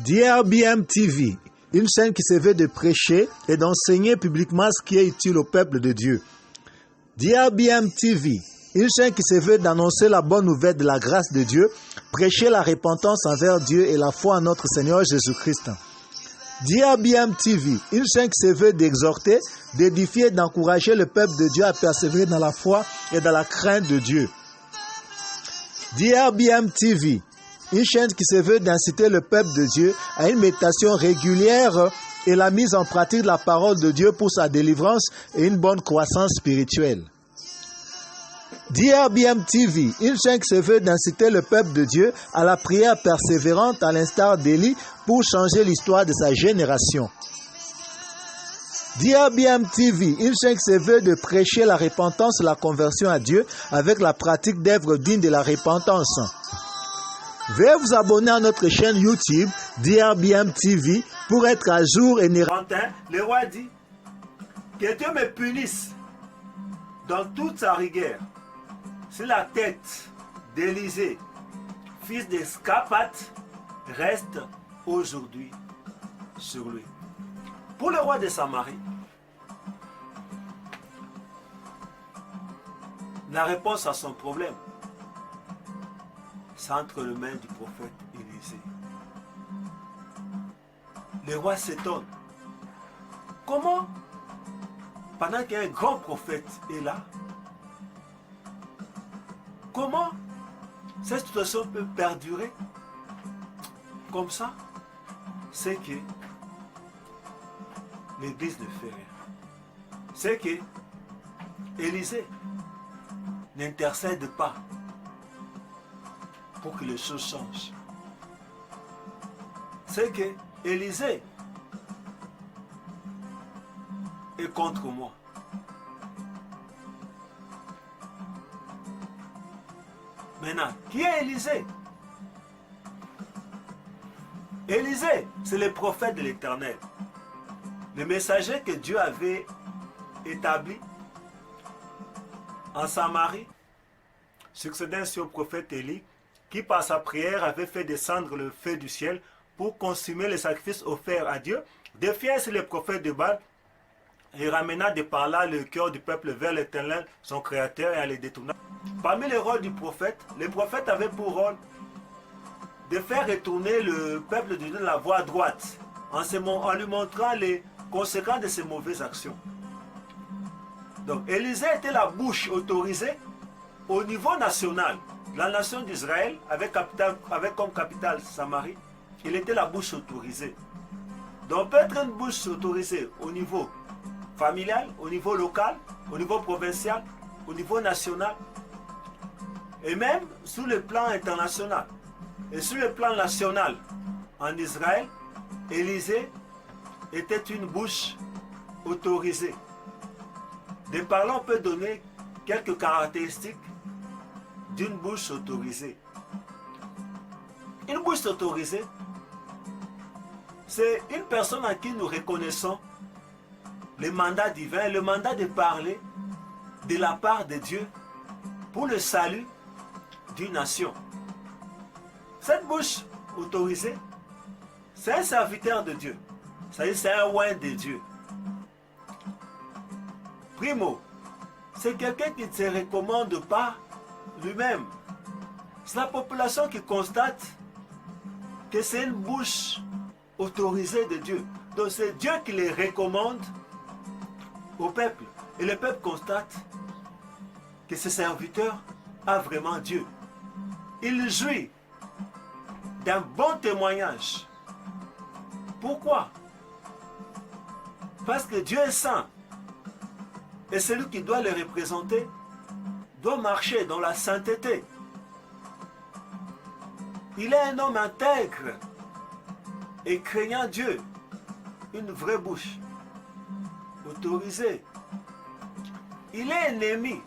DRBM TV, une chaîne qui se veut de prêcher et d'enseigner publiquement ce qui est utile au peuple de Dieu. DRBM TV, une chaîne qui se veut d'annoncer la bonne nouvelle de la grâce de Dieu, prêcher la repentance envers Dieu et la foi en notre Seigneur Jésus-Christ. DRBM TV, une chaîne qui se veut d'exhorter, d'édifier et d'encourager le peuple de Dieu à persévérer dans la foi et dans la crainte de Dieu. DRBM TV, une chaîne qui se veut d'inciter le peuple de Dieu à une méditation régulière et la mise en pratique de la parole de Dieu pour sa délivrance et une bonne croissance spirituelle. DRBM TV, une chaîne qui se veut d'inciter le peuple de Dieu à la prière persévérante à l'instar d'Élie pour changer l'histoire de sa génération. DRBM TV, une chaîne qui se veut de prêcher la repentance et la conversion à Dieu avec la pratique d'œuvres dignes de la repentance. Veuillez vous abonner à notre chaîne YouTube DRBM TV pour être à jour et ne... Le roi dit que Dieu me punisse dans toute sa rigueur si la tête d'Élisée, fils de Scapat, reste aujourd'hui sur lui. Pour le roi de Samarie, la réponse à son problème, c'est entre les mains du prophète Élisée. Le roi s'étonne. Comment, pendant qu'un grand prophète est là, comment cette situation peut perdurer comme ça? C'est que l'Église ne fait rien. C'est que Élisée n'intercède pas pour que les choses changent. C'est que Élisée est contre moi. Maintenant, qui est Élisée? Élisée, c'est le prophète de l'Éternel. Le messager que Dieu avait établi en Samarie, succédant sur le prophète Élie, qui par sa prière avait fait descendre le feu du ciel pour consumer les sacrifices offerts à Dieu, défiant le prophète de Baal et ramena de par là le cœur du peuple vers l'Éternel, son créateur, et à les détourner. Parmi les rôles du prophète, le prophète avait pour rôle de faire retourner le peuple de Dieu dans la voie droite, en lui montrant les conséquences de ses mauvaises actions. Donc Élisée était la bouche autorisée au niveau national. La nation d'Israël, avec comme capitale Samarie, il était la bouche autorisée. Donc on peut être une bouche autorisée au niveau familial, au niveau local, au niveau provincial, au niveau national, et même sur le plan international. Et sur le plan national, en Israël, Élisée était une bouche autorisée. De par là, on peut donner quelques caractéristiques d'une bouche autorisée. Une bouche autorisée, c'est une personne à qui nous reconnaissons le mandat divin, le mandat de parler de la part de Dieu pour le salut d'une nation. Cette bouche autorisée, c'est un serviteur de Dieu. C'est un oint de Dieu. Primo, c'est quelqu'un qui ne se recommande pas lui-même. C'est la population qui constate que c'est une bouche autorisée de Dieu. Donc c'est Dieu qui les recommande au peuple. Et le peuple constate que ce serviteur a vraiment Dieu. Il jouit d'un bon témoignage. Pourquoi? Parce que Dieu est saint. Et celui qui doit le représenter doit marcher dans la sainteté. Il est un homme intègre et craignant Dieu. Une vraie bouche autorisée. Il est ennemi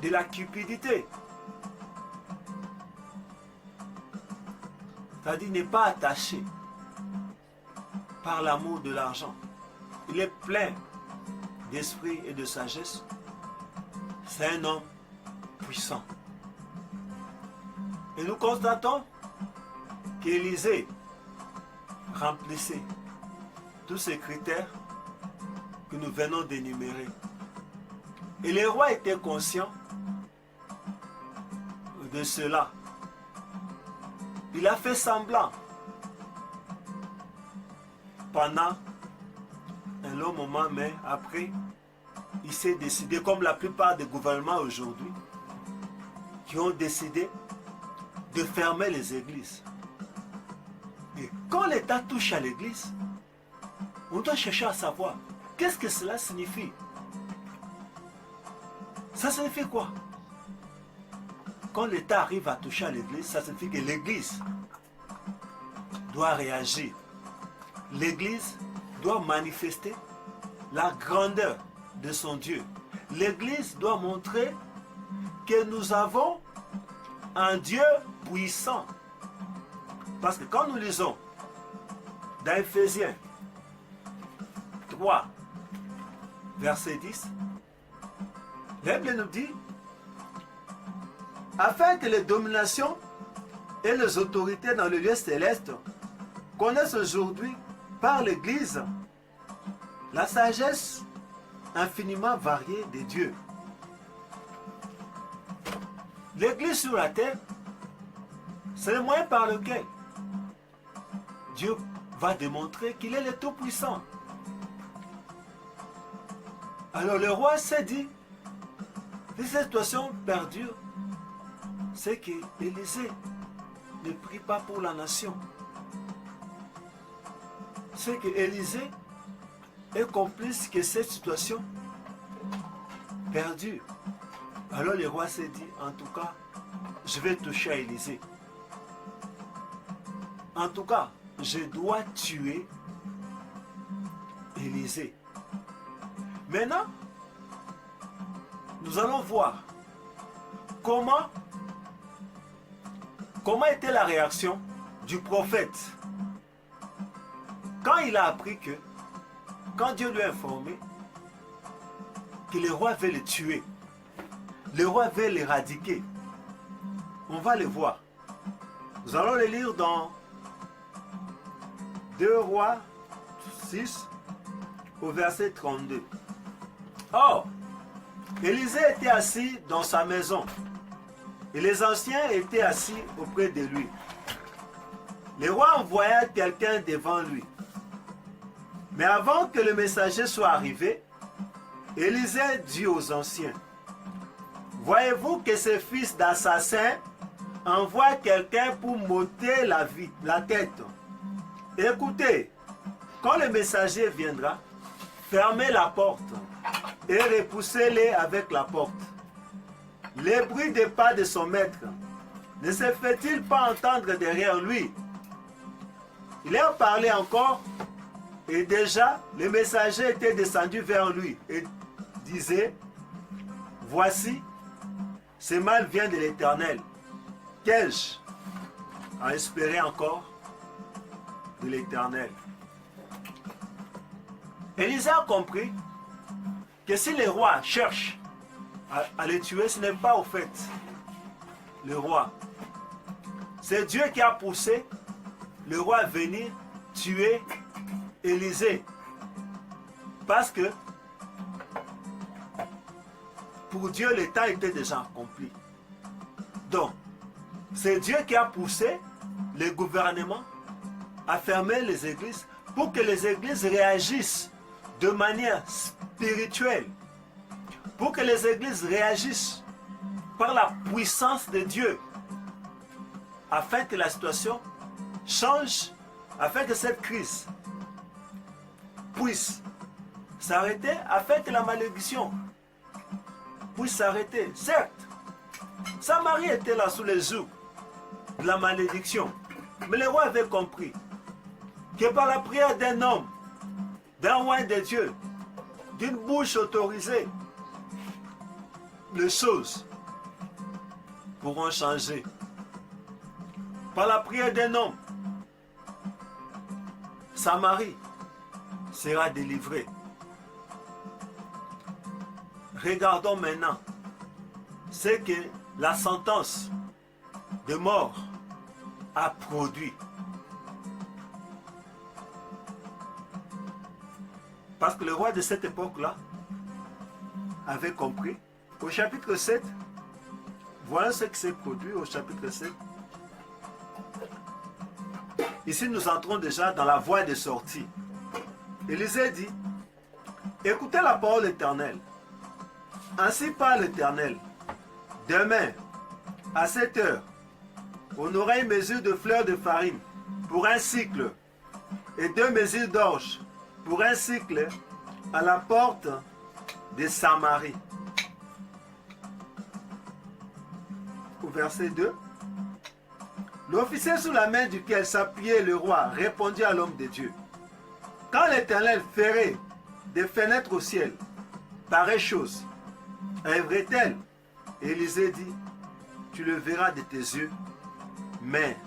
de la cupidité. C'est-à-dire n'est pas attaché par l'amour de l'argent. Il est plein d'esprit et de sagesse. C'est un homme puissant. Et nous constatons qu'Élisée remplissez tous ces critères que nous venons d'énumérer. Et le roi était conscient de cela. Il a fait semblant pendant un long moment, mais après, il s'est décidé, comme la plupart des gouvernements aujourd'hui, qui ont décidé de fermer les églises. Et quand l'État touche à l'église, on doit chercher à savoir qu'est-ce que cela signifie. Ça signifie quoi? Quand l'État arrive à toucher à l'église, ça signifie que l'église doit réagir. L'église doit manifester la grandeur de son Dieu. L'église doit montrer que nous avons un Dieu puissant. Parce que quand nous lisons dans Ephésiens 3, verset 10, la Bible nous dit, afin que les dominations et les autorités dans le lieu céleste connaissent aujourd'hui par l'Église la sagesse infiniment variée de Dieu. L'Église sur la terre, c'est le moyen par lequel Dieu va démontrer qu'il est le Tout-Puissant. Alors le roi s'est dit, si cette situation perdure, c'est que Élisée ne prie pas pour la nation. C'est que Élisée est complice que cette situation perdure. Alors le roi s'est dit, en tout cas, je vais toucher à Élisée. En tout cas, je dois tuer Élisée. Maintenant, nous allons voir comment était la réaction du prophète quand il a appris que, quand Dieu lui a informé que le roi veut le tuer, le roi veut l'éradiquer. On va le voir. Nous allons le lire dans 2 Rois 6 au verset 32. Or, Élisée était assis dans sa maison et les anciens étaient assis auprès de lui. Le roi envoya quelqu'un devant lui. Mais avant que le messager soit arrivé, Élisée dit aux anciens, « Voyez-vous que ce fils d'assassin envoie quelqu'un pour m'ôter la tête. Écoutez, quand le messager viendra, fermez la porte et repoussez-les avec la porte. Les bruits des pas de son maître ne se fait-il pas entendre derrière lui? » Il a parlé encore et déjà le messager était descendu vers lui et disait, « Voici, ce mal vient de l'Éternel. Qu'ai-je à espérer encore de l'Éternel? » Élisée a compris que si le roi cherche à le tuer, ce n'est pas au fait le roi. C'est Dieu qui a poussé le roi à venir tuer Élisée. Parce que pour Dieu, le temps était déjà accompli. Donc, c'est Dieu qui a poussé le gouvernement à fermer les églises pour que les églises réagissent de manière spirituelle. Pour que les églises réagissent par la puissance de Dieu. Afin que la situation change, afin que cette crise puisse s'arrêter, afin que la malédiction puisse s'arrêter. Certes, Samarie était là sous les jougs de la malédiction. Mais le roi avait compris que par la prière d'un homme, d'un roi de Dieu, d'une bouche autorisée, les choses pourront changer. Par la prière d'un homme, Samarie sera délivrée. Regardons maintenant ce que la sentence de mort a produit. Parce que le roi de cette époque-là avait compris. Au chapitre 7, voilà ce qui s'est produit au chapitre 7. Ici, nous entrons déjà dans la voie de sortie. Élisée dit, écoutez la parole éternelle. Ainsi parle l'Éternel. Demain, à 7 heures, on aura une mesure de fleurs de farine pour un cycle et 2 mesures d'orge pour un cycle à la porte de Samarie. Au verset 2. L'officier sous la main duquel s'appuyait le roi répondit à l'homme de Dieu. Quand l'Éternel ferait des fenêtres au ciel, pareille chose arriverait-elle? Élisée dit, tu le verras de tes yeux, mais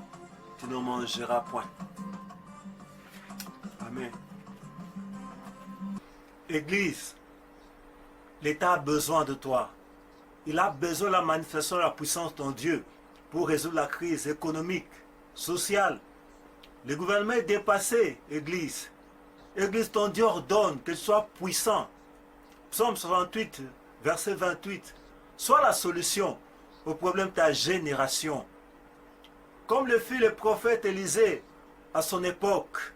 tu ne mangeras point. Amen. Église, l'État a besoin de toi. Il a besoin de la manifestation de la puissance de ton Dieu pour résoudre la crise économique, sociale. Le gouvernement est dépassé, Église. Église, ton Dieu ordonne que tu sois puissant. Psaume 68, verset 28. Sois la solution au problème de ta génération. Comme le fit le prophète Élisée à son époque.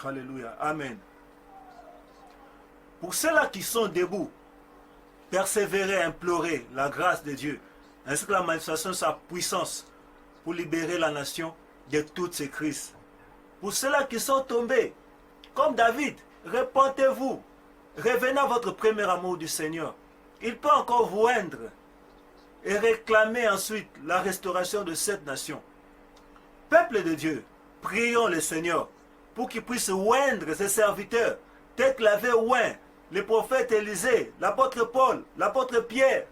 Alléluia. Amen. Pour ceux-là qui sont debout, persévérer, implorer la grâce de Dieu, ainsi que la manifestation de sa puissance pour libérer la nation de toutes ces crises. Pour ceux-là qui sont tombés, comme David, repentez-vous, revenez à votre premier amour du Seigneur. Il peut encore vous oindre et réclamer ensuite la restauration de cette nation. Peuple de Dieu, prions le Seigneur pour qu'il puisse oindre ses serviteurs, tel qu'il avait oint les prophètes Élisée, l'apôtre Paul, l'apôtre Pierre.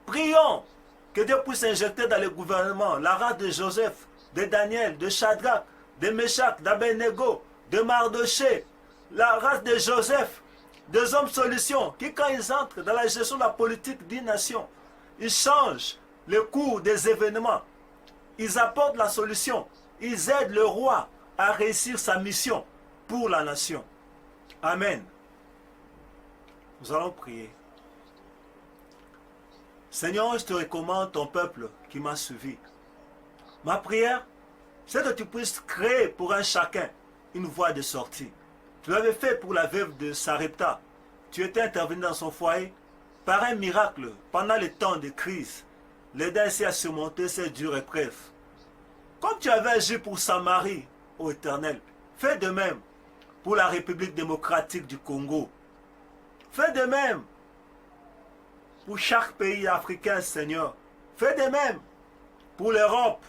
Prions que Dieu puisse injecter dans le gouvernement la race de Joseph, de Daniel, de Shadrach, de Meshach, d'Abednego, de Mardoché, la race de Joseph, des hommes solutions qui, quand ils entrent dans la gestion de la politique d'une nation, ils changent le cours des événements. Ils apportent la solution. Ils aident le roi à réussir sa mission pour la nation. Amen. Nous allons prier. Seigneur, je te recommande ton peuple qui m'a suivi. Ma prière, c'est que tu puisses créer pour un chacun une voie de sortie. Tu l'avais fait pour la veuve de Sarepta. Tu étais intervenu dans son foyer par un miracle pendant les temps de crise, l'aidant ainsi à surmonter ces dures épreuves. Comme tu avais agi pour Samarie, ô Éternel, fais de même pour la République démocratique du Congo. Fais de même pour chaque pays africain, Seigneur. Fais de même pour l'Europe,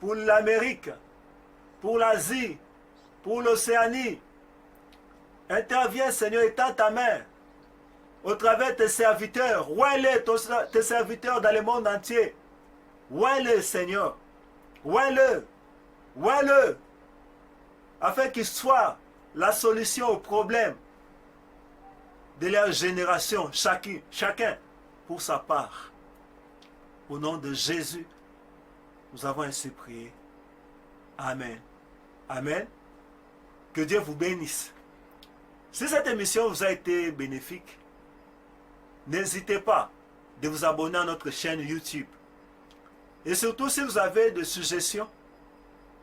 pour l'Amérique, pour l'Asie, pour l'Océanie. Interviens, Seigneur, étends ta main au travers de tes serviteurs. Oins-les, tes serviteurs dans le monde entier. Oins-les, Seigneur. Oins-le. Oins-le. Afin qu'il soit la solution au problème de leur génération, chacun pour sa part. Au nom de Jésus, nous avons ainsi prié. Amen. Amen. Que Dieu vous bénisse. Si cette émission vous a été bénéfique, n'hésitez pas de vous abonner à notre chaîne YouTube. Et surtout, si vous avez des suggestions,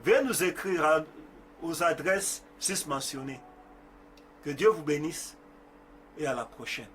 veuillez nous écrire aux adresses susmentionnées. Que Dieu vous bénisse et à la prochaine.